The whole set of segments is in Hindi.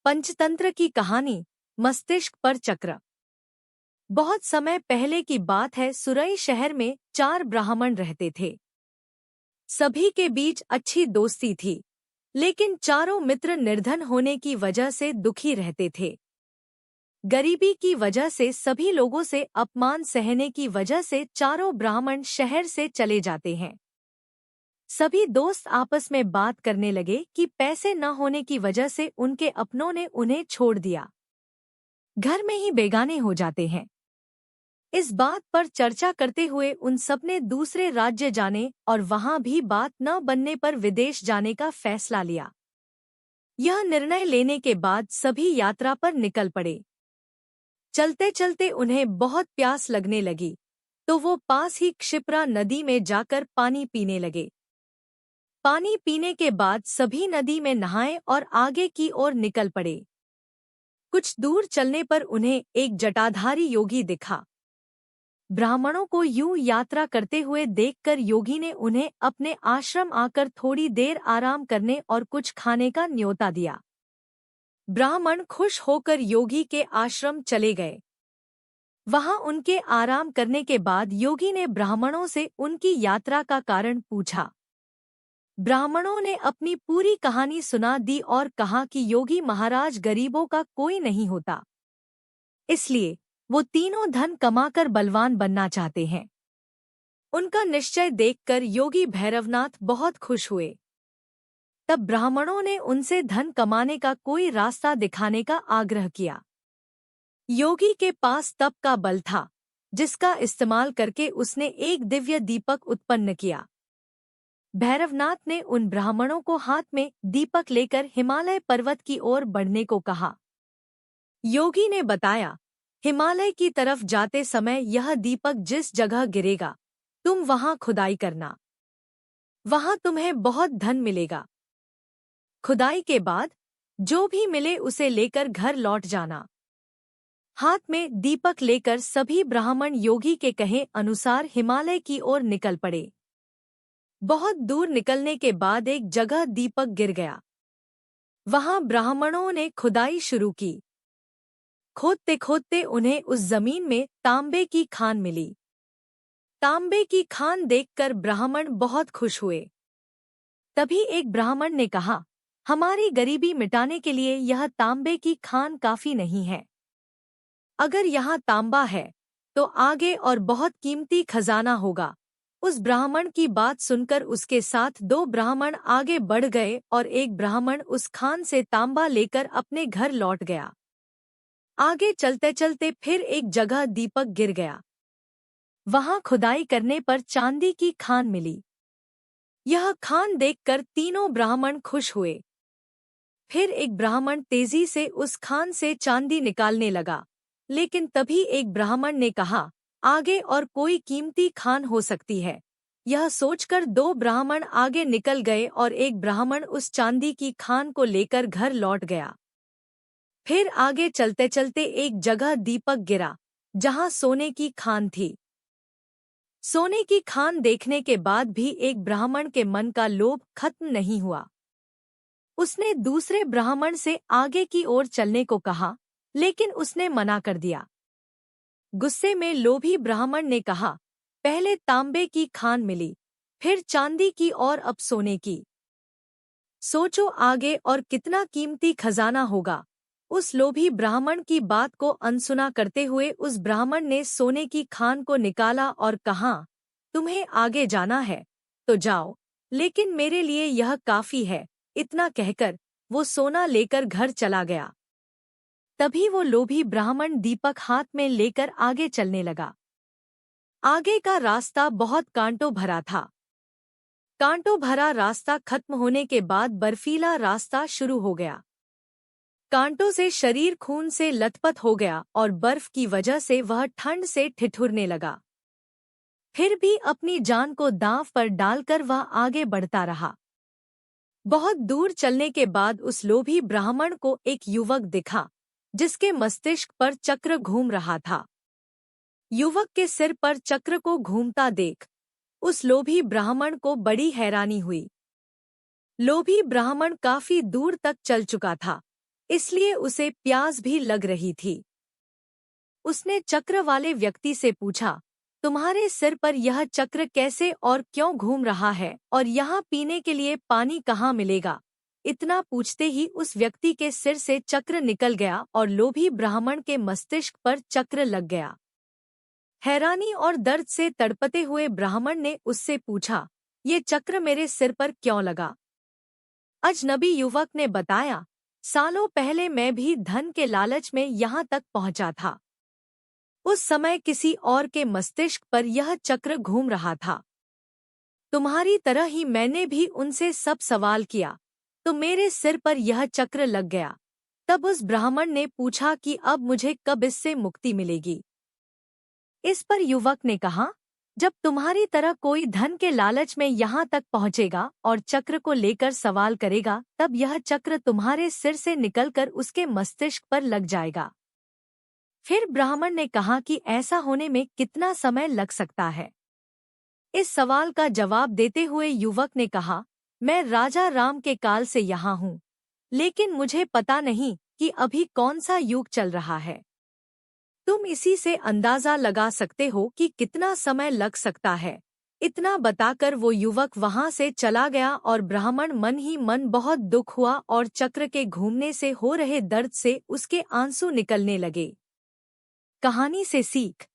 पंचतंत्र की कहानी, मस्तिष्क पर चक्र। बहुत समय पहले की बात है। सुरई शहर में 4 ब्राह्मण रहते थे। सभी के बीच अच्छी दोस्ती थी, लेकिन चारों मित्र निर्धन होने की वजह से दुखी रहते थे। गरीबी की वजह से सभी लोगों से अपमान सहने की वजह से चारों ब्राह्मण शहर से चले जाते हैं। सभी दोस्त आपस में बात करने लगे कि पैसे न होने की वजह से उनके अपनों ने उन्हें छोड़ दिया, घर में ही बेगाने हो जाते हैं। इस बात पर चर्चा करते हुए उन सबने दूसरे राज्य जाने और वहां भी बात न बनने पर विदेश जाने का फैसला लिया। यह निर्णय लेने के बाद सभी यात्रा पर निकल पड़े। चलते चलते उन्हें बहुत प्यास लगने लगी, तो वो पास ही क्षिप्रा नदी में जाकर पानी पीने लगे। पानी पीने के बाद सभी नदी में नहाए और आगे की ओर निकल पड़े। कुछ दूर चलने पर उन्हें एक जटाधारी योगी दिखा। ब्राह्मणों को यूं यात्रा करते हुए देखकर योगी ने उन्हें अपने आश्रम आकर थोड़ी देर आराम करने और कुछ खाने का न्योता दिया। ब्राह्मण खुश होकर योगी के आश्रम चले गए। वहां उनके आराम करने के बाद योगी ने ब्राह्मणों से उनकी यात्रा का कारण पूछा। ब्राह्मणों ने अपनी पूरी कहानी सुना दी और कहा कि योगी महाराज गरीबों का कोई नहीं होता, इसलिए वो तीनों धन कमाकर बलवान बनना चाहते हैं। उनका निश्चय देखकर योगी भैरवनाथ बहुत खुश हुए। तब ब्राह्मणों ने उनसे धन कमाने का कोई रास्ता दिखाने का आग्रह किया। योगी के पास तप का बल था, जिसका इस्तेमाल करके उसने एक दिव्य दीपक उत्पन्न किया। भैरवनाथ ने उन ब्राह्मणों को हाथ में दीपक लेकर हिमालय पर्वत की ओर बढ़ने को कहा। योगी ने बताया, हिमालय की तरफ जाते समय यह दीपक जिस जगह गिरेगा, तुम वहां खुदाई करना। वहां तुम्हें बहुत धन मिलेगा। खुदाई के बाद जो भी मिले उसे लेकर घर लौट जाना। हाथ में दीपक लेकर सभी ब्राह्मण योगी के कहे अनुसार हिमालय की ओर निकल पड़े। बहुत दूर निकलने के बाद एक जगह दीपक गिर गया। वहां ब्राह्मणों ने खुदाई शुरू की। खोदते खोदते उन्हें उस जमीन में तांबे की खान मिली। तांबे की खान देखकर ब्राह्मण बहुत खुश हुए। तभी एक ब्राह्मण ने कहा, हमारी गरीबी मिटाने के लिए यह तांबे की खान काफी नहीं है। अगर यहाँ तांबा है तो आगे और बहुत कीमती खजाना होगा। उस ब्राह्मण की बात सुनकर उसके साथ 2 ब्राह्मण आगे बढ़ गए और एक ब्राह्मण उस खान से तांबा लेकर अपने घर लौट गया। आगे चलते चलते फिर एक जगह दीपक गिर गया। वहां खुदाई करने पर चांदी की खान मिली। यह खान देखकर तीनों ब्राह्मण खुश हुए। फिर एक ब्राह्मण तेजी से उस खान से चांदी निकालने लगा, लेकिन तभी एक ब्राह्मण ने कहा, आगे और कोई कीमती खान हो सकती है। यह सोचकर 2 ब्राह्मण आगे निकल गए और एक ब्राह्मण उस चांदी की खान को लेकर घर लौट गया। फिर आगे चलते चलते एक जगह दीपक गिरा, जहां सोने की खान थी। सोने की खान देखने के बाद भी एक ब्राह्मण के मन का लोभ खत्म नहीं हुआ। उसने दूसरे ब्राह्मण से आगे की ओर चलने को कहा, लेकिन उसने मना कर दिया। गुस्से में लोभी ब्राह्मण ने कहा, पहले तांबे की खान मिली, फिर चांदी की और अब सोने की। सोचो आगे और कितना कीमती खजाना होगा। उस लोभी ब्राह्मण की बात को अनसुना करते हुए उस ब्राह्मण ने सोने की खान को निकाला और कहा, तुम्हें आगे जाना है तो जाओ, लेकिन मेरे लिए यह काफी है। इतना कहकर वो सोना लेकर घर चला गया। तभी वो लोभी ब्राह्मण दीपक हाथ में लेकर आगे चलने लगा। आगे का रास्ता बहुत कांटों भरा था। कांटों भरा रास्ता खत्म होने के बाद बर्फीला रास्ता शुरू हो गया। कांटों से शरीर खून से लथपथ हो गया और बर्फ की वजह से वह ठंड से ठिठुरने लगा। फिर भी अपनी जान को दांव पर डालकर वह आगे बढ़ता रहा। बहुत दूर चलने के बाद उस लोभी ब्राह्मण को एक युवक दिखा, जिसके मस्तिष्क पर चक्र घूम रहा था। युवक के सिर पर चक्र को घूमता देख उस लोभी ब्राह्मण को बड़ी हैरानी हुई। लोभी ब्राह्मण काफी दूर तक चल चुका था, इसलिए उसे प्यास भी लग रही थी। उसने चक्र वाले व्यक्ति से पूछा, तुम्हारे सिर पर यह चक्र कैसे और क्यों घूम रहा है, और यहाँ पीने के लिए पानी कहाँ मिलेगा? इतना पूछते ही उस व्यक्ति के सिर से चक्र निकल गया और लोभी ब्राह्मण के मस्तिष्क पर चक्र लग गया। हैरानी और दर्द से तड़पते हुए ब्राह्मण ने उससे पूछा, ये चक्र मेरे सिर पर क्यों लगा? अजनबी युवक ने बताया, सालों पहले मैं भी धन के लालच में यहाँ तक पहुँचा था। उस समय किसी और के मस्तिष्क पर यह चक्र घूम रहा था। तुम्हारी तरह ही मैंने भी उनसे सब सवाल किया, तो मेरे सिर पर यह चक्र लग गया। तब उस ब्राह्मण ने पूछा कि अब मुझे कब इससे मुक्ति मिलेगी? इस पर युवक ने कहा, जब तुम्हारी तरह कोई धन के लालच में यहाँ तक पहुँचेगा और चक्र को लेकर सवाल करेगा, तब यह चक्र तुम्हारे सिर से निकलकर उसके मस्तिष्क पर लग जाएगा। फिर ब्राह्मण ने कहा कि ऐसा होने में कितना समय लग सकता है? इस सवाल का जवाब देते हुए युवक ने कहा, मैं राजा राम के काल से यहाँ हूँ, लेकिन मुझे पता नहीं कि अभी कौन सा युग चल रहा है। तुम इसी से अंदाजा लगा सकते हो कि कितना समय लग सकता है। इतना बताकर वो युवक वहां से चला गया और ब्राह्मण मन ही मन बहुत दुख हुआ और चक्र के घूमने से हो रहे दर्द से उसके आंसू निकलने लगे। कहानी से सीख।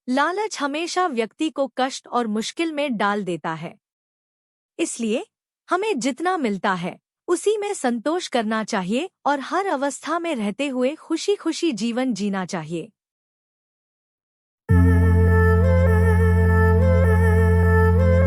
लालच हमेशा व्यक्ति को कष्ट और मुश्किल में डाल देता है। इसलिए हमें जितना मिलता है उसी में संतोष करना चाहिए और हर अवस्था में रहते हुए खुशी खुशी जीवन जीना चाहिए।